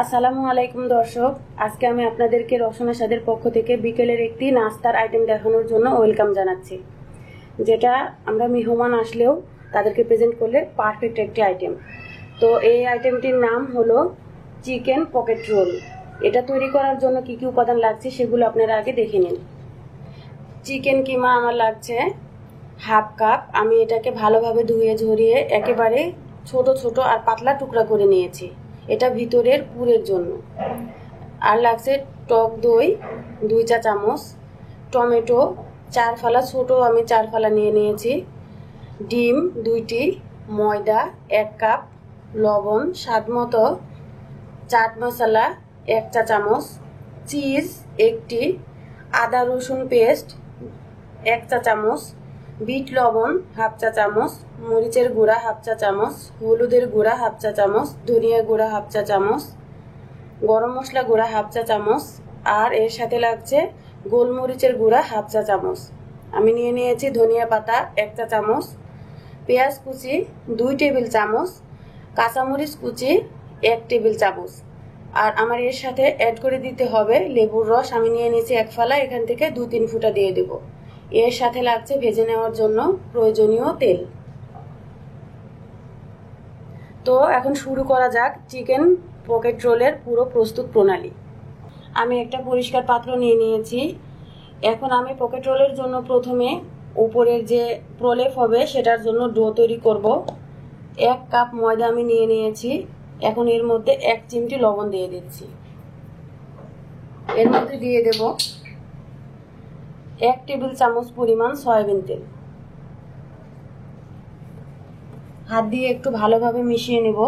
আসসালামু আলাইকুম দর্শক, আজকে আমি আপনাদেরকে রসনা স্বাদের পক্ষ থেকে বিকেলের একটি নাস্তার আইটেম দেখানোর জন্য ওয়েলকাম জানাচ্ছি, যেটা আমরা মেহমান আসলেও তাদেরকে প্রেজেন্ট করলে পারফেক্ট একটি আইটেম। তো এই আইটেমটির নাম হলো চিকেন পকেট রোল। এটা তৈরি করার জন্য কি কি উপাদান লাগছে সেগুলো আপনারা আগে দেখে নিন। চিকেন কিমা আমার লাগছে হাফ কাপ। আমি এটাকে ভালোভাবে ধুয়ে ঝরিয়ে একেবারে ছোট ছোট আর পাতলা টুকরা করে নিয়েছি, এটা ভিতরের পুরের জন্য। আর লাগছে টক দই 2 চা চামচ, টমেটো 4 ফালা, ছোট আমি 4 ফালা নিয়ে নিয়েছি, ডিম 2টি, ময়দা 1 কাপ, লবণ স্বাদ মতো, চাট মশলা 1 চা চামচ, চিজ 1টি, আদা রসুন পেস্ট 1 চা চামচ, বিট লবণ হাফ চা চামচ, মরিচের গুঁড়া হাফ চা চামচ, হলুদের গুঁড়া হাফ চা চামচ, ধনিয়া গুঁড়া হাফ চা চামচ, গরম মশলা গুঁড়া হাফ চা চামচ, আর এর সাথে লাগছে গোলমরিচের গুঁড়া হাফ চা চামচ। আমি নিয়ে নিয়েছি ধনিয়া পাতা 1 চা চামচ, পেঁয়াজ কুচি 2 টেবিল চামচ, কাঁচামরিচ কুচি 1 টেবিল চামচ। আর আমার এর সাথে অ্যাড করে দিতে হবে লেবুর রস। আমি নিয়ে নিয়েছি 1 ফালা, এখান থেকে 2-3 ফুঁটা দিয়ে দেব। এর সাথে লাগছে ভেজে নেওয়ার জন্য প্রয়োজনীয় তেল। তো এখন শুরু করা যাক চিকেন পকেট রোলের পুরো প্রস্তুত প্রণালী। আমি একটা পরিষ্কার পাত্র নিয়ে নিয়েছি। এখন আমি পকেট রোলের জন্য প্রথমে উপরের যে প্রলেপ হবে সেটার জন্য ডো তৈরি করব। 1 কাপ ময়দা আমি নিয়ে নিয়েছি। এখন এর মধ্যে 1 চিমটি লবণ দিয়ে দিচ্ছি। এর মধ্যে দিয়ে দেব 1 টেবিল চামচ পরিমাণ সয়াবিন তেল। হাত দিয়ে একটু ভালোভাবে মিশিয়ে নেব।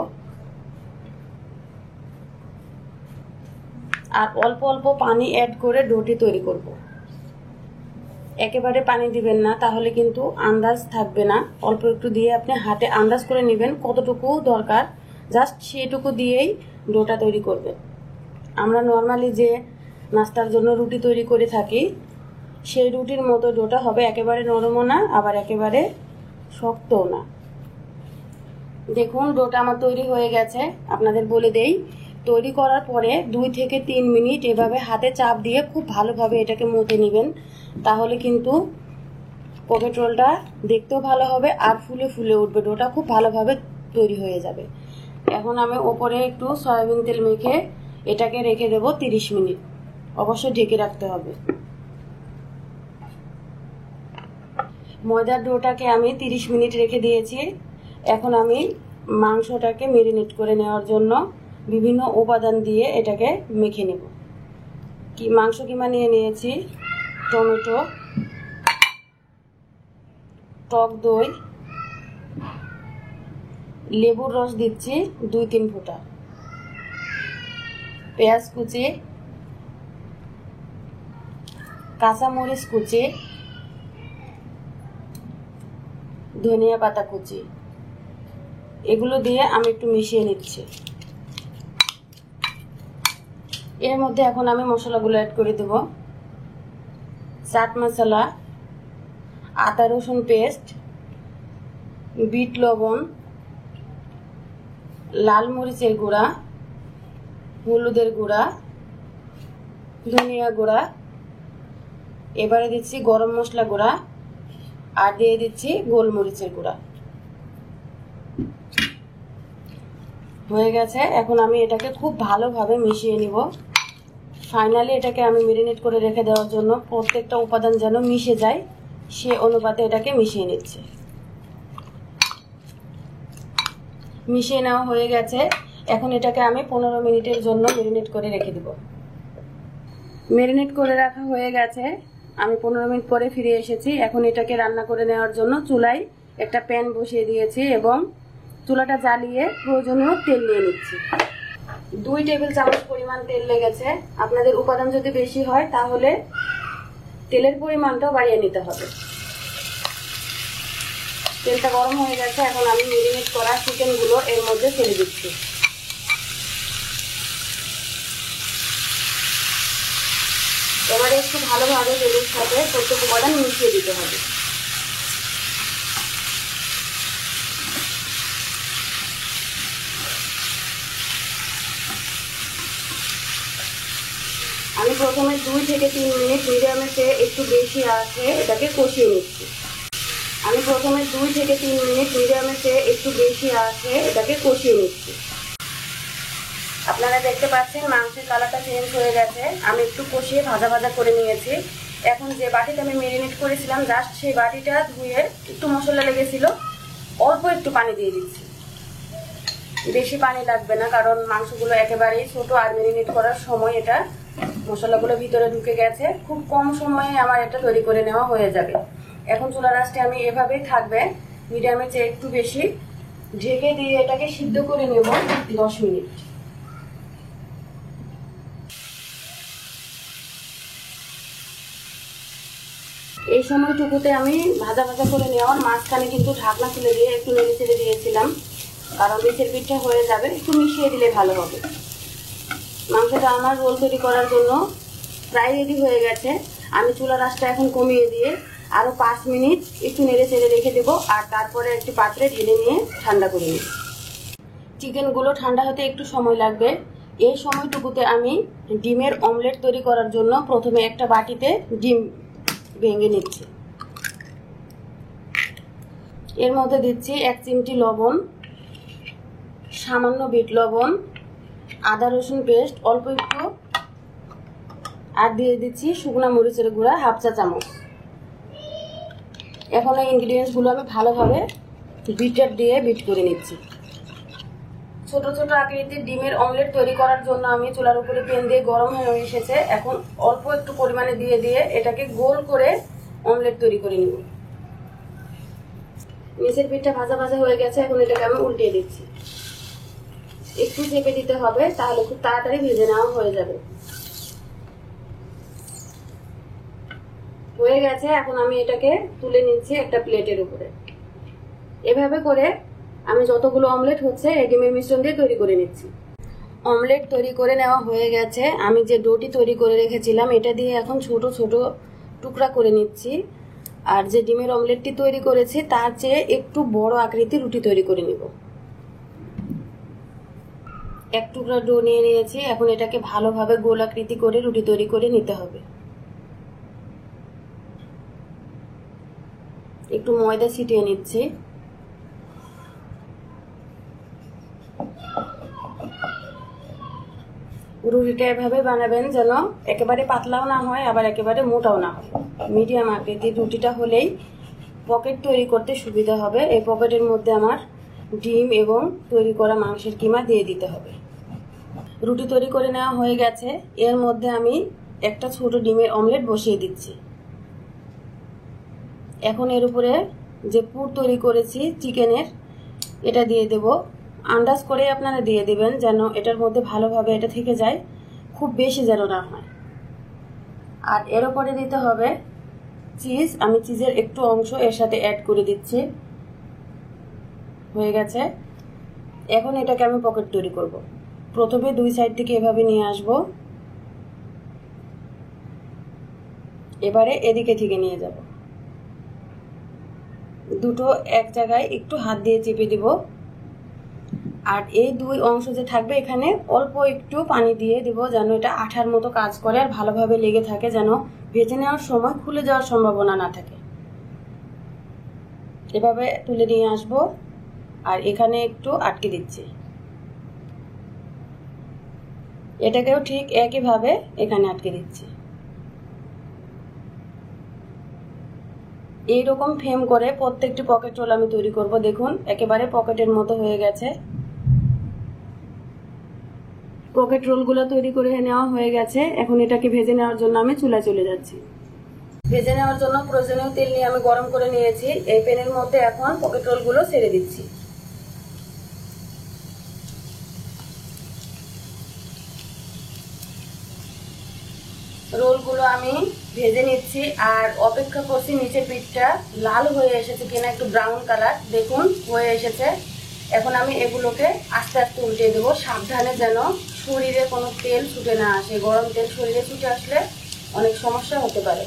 আর অল্প অল্প পানি অ্যাড করে ডোটি তৈরি করব। একেবারে পানি দিবেন না, তাহলে কিন্তু আন্দাজ থাকবে না। অল্প একটু দিয়ে আপনি হাতে আন্দাজ করে নেবেন কতটুকু দরকার, জাস্ট সেটুকু দিয়েই ডোটা তৈরি করবেন। আমরা নর্মালি যে নাস্তার জন্য রুটি তৈরি করে থাকি সেই রুটির মতো ডোটা হবে, একেবারে নরমও না আবার একেবারে শক্তও না। দেখুন ডোটা আমার তৈরি হয়ে গেছে। আপনাদের বলে দেই, তৈরি করার পরে 2 থেকে 3 মিনিট এভাবে হাতে চাপ দিয়ে খুব ভালোভাবে এটাকে মথে নেবেন, তাহলে কিন্তু পকেট রোলটা দেখতেও ভালো হবে আর ফুলে ফুলে উঠবে, ডোটা খুব ভালোভাবে তৈরি হয়ে যাবে। এখন আমি ওপরে একটু সয়াবিন তেল মেখে এটাকে রেখে দেব 30 মিনিট। অবশ্যই ঢেকে রাখতে হবে। ময়দার ডোটাকে আমি 30 মিনিট রেখে দিয়েছি। এখন আমি মাংসটাকে ম্যারিনেট করে নেওয়ার জন্য বিভিন্ন উপাদান দিয়ে এটাকে মেখে নেব। মাংস কিমা নিয়ে নিয়েছি, টমেটো, টক দই, লেবুর রস দিচ্ছি 2-3 ফোঁটা, পেঁয়াজ কুচি, কাঁচামরিচ কুচি, ধনিয়া পাতা কুচি, এগুলো দিয়ে আমি একটু মিশিয়ে নিচ্ছি। এর মধ্যে এখন আমি মশলাগুলো অ্যাড করে দেব। চাট মশলা, আদা রসুন পেস্ট, বিট লবণ, লাল মরিচের গুঁড়া, হলুদের গুঁড়া, ধনিয়া গুঁড়া, এবারে দিচ্ছি গরম মশলা গুঁড়া, আর দিয়ে দিচ্ছি গোলমরিচের গুঁড়া। হয়ে গেছে। এখন আমি এটাকে খুব ভালোভাবে মিশিয়ে নিব। ফাইনালি এটাকে আমি ম্যারিনেট করে রেখে দেওয়ার জন্য প্রত্যেকটা উপাদান যেন মিশে যায় সে অনুপাতে এটাকে মিশিয়ে নিচ্ছি। মিশিয়ে নেওয়া হয়ে গেছে। এখন এটাকে আমি 15 মিনিটের জন্য ম্যারিনেট করে রেখে দেব। ম্যারিনেট করে রাখা হয়ে গেছে। আমি 15 মিনিট পরে ফিরে এসেছি। এখন এটাকে রান্না করে নেওয়ার জন্য চুলায় একটা প্যান বসিয়ে দিয়েছি এবং চুলাটা জ্বালিয়ে প্রয়োজনীয় তেল নিয়ে নিচ্ছি। 2 টেবিল চামচ পরিমাণ তেল লেগেছে। আপনাদের উপাদান যদি বেশি হয় তাহলে তেলের পরিমাণটাও বাড়িয়ে নিতে হবে। তেলটা গরম হয়ে গেছে। এখন আমি ম্যারিনেট করা চিকেনগুলো এর মধ্যে ছেড়ে দিচ্ছি। এবারে একটু ভালোভাবে তেলের সাথে প্রত্যেক উপাদান মিশিয়ে দিতে হবে। প্রথমে 2 থেকে 3 মিনিট মিডিয়ামে চেয়ে একটু বেশি আছে এটাকে কষিয়ে নিচ্ছি। আপনারা দেখতে পাচ্ছেন মাংসের কালারটা চেঞ্জ হয়ে গেছে। আমি একটু কষিয়ে ভাজা ভাজা করে নিয়েছি। এখন যে বাটিতে আমি মেরিনেট করেছিলাম জাস্ট সেই বাটিটা ধুয়ে একটু মশলা লেগেছিল, অল্প একটু পানি দিয়ে দিচ্ছি। বেশি পানি লাগবে না, কারণ মাংসগুলো একেবারেই ছোট আর মেরিনেট করার সময় এটা মশলাগুলো ভিতরে ঢুকে গেছে। খুব কম সময়ে আমার এটা তৈরি করে নেওয়া হয়ে যাবে। এখন চুলার আঁচটা আমি এভাবেই থাকবে, মিডিয়ামে চেয়ে একটু বেশি, ঢেকে দিয়ে এটাকে সিদ্ধ করে নেব 10 মিনিট। এই সময়টুকুতে আমি ভাজা ভাজা করে নেওয়ার মাঝখানে কিন্তু ঢাকনা খুলে দিয়ে একটু নেড়ে চেড়ে দিয়েছিলাম, কারণ নিচের পিঠটা হয়ে যাবে, একটু মিশিয়ে দিলে ভালো হবে। মাংসটা আমার রোল তৈরি করার জন্য প্রায় রেডি হয়ে গেছে। আমি চুলার আঁচটা এখন কমিয়ে দিয়ে আরো 5 মিনিট একটু নেড়ে চেড়ে রেখে দেবো, আর তারপরে একটি পাত্রে ঢেলে নিয়ে ঠান্ডা করে নিই। চিকেনগুলো ঠান্ডা হতে একটু সময় লাগবে। এই সময়টুকুতে আমি ডিমের অমলেট তৈরি করার জন্য প্রথমে একটা বাটিতে ডিম ভেঙে নিচ্ছি। এর মধ্যে দিচ্ছি 1 চিমটি লবণ, সামান্য বিট লবণ, আদা রসুন পেস্ট অল্প একটু, আর দিয়ে দিচ্ছি শুকনো মরিচের গুঁড়া 1/2 চা চামচ। এখন এই ইনগ্রিডিয়েন্টসগুলো আমি ভালোভাবে বিটার দিয়ে বিট করে নিচ্ছি। ছোট ছোট আকৃতির ডিমের অমলেট তৈরি করার জন্য আমি চুলার উপরে প্যান দিয়ে গরম হয়ে এসেছে। এখন অল্প একটু পরিমাণে দিয়ে দিয়ে এটাকে গোল করে অমলেট তৈরি করে নিব। নিচের পিঠটা ভাজা ভাজা হয়ে গেছে, এখন এটাকে আমি উল্টিয়ে দিচ্ছি। একটু চেপে দিতে হবে, তাহলে খুব তাড়াতাড়ি ভেজে নেওয়া হয়ে যাবে। হয়ে গেছে, এখন আমি এটাকে তুলে নিচ্ছি একটা প্লেটের উপরে। এভাবে করে আমি যতগুলো অমলেট হচ্ছে এই ডিমের মিশ্রণ দিয়ে তৈরি করে নিচ্ছি। অমলেট তৈরি করে নেওয়া হয়ে গেছে। আমি যে ডোটি তৈরি করে রেখেছিলাম এটা দিয়ে এখন ছোট ছোট টুকরা করে নিচ্ছি, আর যে ডিমের অমলেটটি তৈরি করেছি তার চেয়ে একটু বড় আকৃতির রুটি তৈরি করে নিব। এক টুকরা ডো নিয়ে নিয়েছি, এখন এটাকে ভালোভাবে গোল আকৃতি করে রুটি তৈরি করে নিতে হবে। একটু ময়দা ছিটিয়ে নিচ্ছি। রুটিটা এভাবে বানাবেন যেন একেবারে পাতলাও না হয় আবার একেবারে মোটাও না হয়, মিডিয়াম আকৃতির রুটিটা হলেই পকেট তৈরি করতে সুবিধা হবে। এই পকেটের মধ্যে আমার ডিম এবং তৈরি করা মাংসের কিমা দিয়ে দিতে হবে। রুটি তৈরি করে নেওয়া হয়ে গেছে। এর মধ্যে আমি একটা ছোট ডিমের অমলেট বসিয়ে দিচ্ছি। এখন এর উপরে যে পুর তৈরি করেছি চিকেনের এটা দিয়ে দেব। আন্দাজ করে আপনারা দিয়ে দিবেন যেন এটার মধ্যে ভালোভাবে এটা থেকে যায়, খুব বেশি যেন না হয়। আর এর উপরে দিতে হবে চিজ। আমি চিজের একটু অংশ এর সাথে অ্যাড করে দিচ্ছি। হয়ে গেছে। এখন এটাকে আমি পকেট তৈরি করব। প্রথমে 2 সাইড থেকে এভাবে নিয়ে আসব, এবারে এদিকে থেকে নিয়ে যাব। দুটো এক জায়গায় একটু হাত দিয়ে চেপে দিব, আর এই 2 অংশ যে থাকবে এখানে অল্প একটু পানি দিয়ে দিব যেন এটা আঠার মতো কাজ করে আর ভালোভাবে লেগে থাকে, যেন ভেজে নেওয়ার সময় খুলে যাওয়ার সম্ভাবনা না থাকে। এভাবে তুলে নিয়ে আসব, আর এখানে একটু আটকে দিচ্ছি। এটাকেও ঠিক একইভাবে এখানে আটকে দিচ্ছি। এইরকম ফ্রেম করে প্রত্যেকটি পকেট রোল আমি তৈরি করব। দেখুন একেবারে পকেটের মতো হয়ে গেছে। পকেট রোলগুলো তৈরি করে নেওয়া হয়ে গেছে। এখন এটাকে ভেজে নেওয়ার জন্য আমি চুলায় চলে যাচ্ছি। ভেজে নেওয়ার জন্য প্রয়োজনীয় তেল নিয়ে আমি গরম করে নিয়েছি। এই প্যানের মধ্যে এখন পকেট রোলগুলো ছেড়ে দিচ্ছি। রোলগুলো আমি ভেজে নিচ্ছি আর অপেক্ষা করছি নিচের পিঠটা লাল হয়ে এসেছে কিনা, একটু ব্রাউন কালার দেখুন হয়ে এসেছে। এখন আমি এগুলোকে আস্তে আস্তে উল্টে দেবো, সাবধানে যেন শরীরে কোনো তেল ছুটে না আসে। গরম তেল শরীরে ছুটে আসলে অনেক সমস্যা হতে পারে।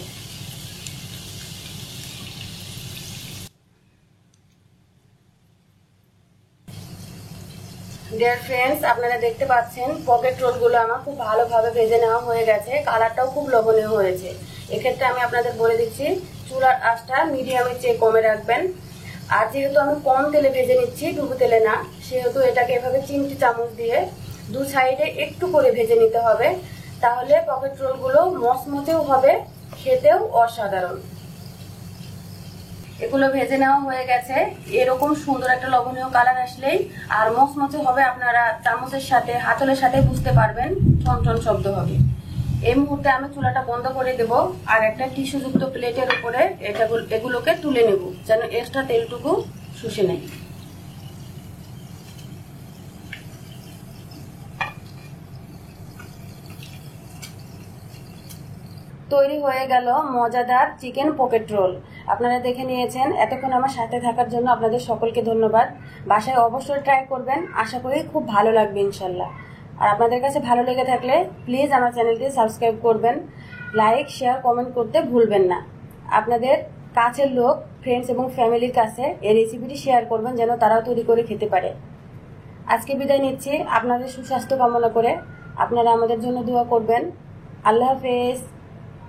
ডিয়ার ফ্রেন্ডস, আপনারা দেখতে পাচ্ছেন পকেট রোলগুলো আমার খুব ভালোভাবে ভেজে নেওয়া হয়ে গেছে, কালারটাও খুব লোভনীয় হয়েছে। এক্ষেত্রে আমি আপনাদের বলে দিচ্ছি চুলার আঁচটা মিডিয়ামের চেয়ে কমে রাখবেন। আর যেহেতু আমি কম তেলে ভেজে নিচ্ছি, ডুবো তেলে না, সেহেতু এটাকে এভাবে চিমটি চামচ দিয়ে দু সাইডে একটু করে ভেজে নিতে হবে, তাহলে পকেট রোলগুলো মচমচেও হবে, খেতেও অসাধারণ। এগুলো ভেজে নেওয়া হয়ে গেছে। এরকম সুন্দর একটা লোভনীয় কালার আসলেই আর মচমচে হবে, আপনারা চামচের সাথে হাতলের সাথে বুঝতে পারবেন, টনটন শব্দ হবে। এই মুহূর্তে আমি চুলাটা বন্ধ করে দেব আর একটা টিস্যুযুক্ত প্লেটের উপরে এগুলোকে তুলে নেব, যেন এক্সট্রা তেলটুকু শুষে নেয়। তৈরি হয়ে গেল মজাদার চিকেন পকেট রোল। আপনারা দেখে নিয়েছেন। এতক্ষণ আমার সাথে থাকার জন্য আপনাদের সকলকে ধন্যবাদ। বাসায় অবশ্যই ট্রাই করবেন, আশা করি খুব ভালো লাগবে ইনশাল্লাহ। আর আপনাদের কাছে ভালো লেগে থাকলে প্লিজ আমার চ্যানেলটি সাবস্ক্রাইব করবেন, লাইক শেয়ার কমেন্ট করতে ভুলবেন না। আপনাদের কাছের লোক, ফ্রেন্ডস এবং ফ্যামিলির কাছে এই রেসিপিটি শেয়ার করবেন, যেন তারাও তৈরি করে খেতে পারে। আজকে বিদায় নিচ্ছি আপনাদের সুস্বাস্থ্য কামনা করে। আপনারা আমাদের জন্য দোয়া করবেন। আল্লাহ হাফেজ।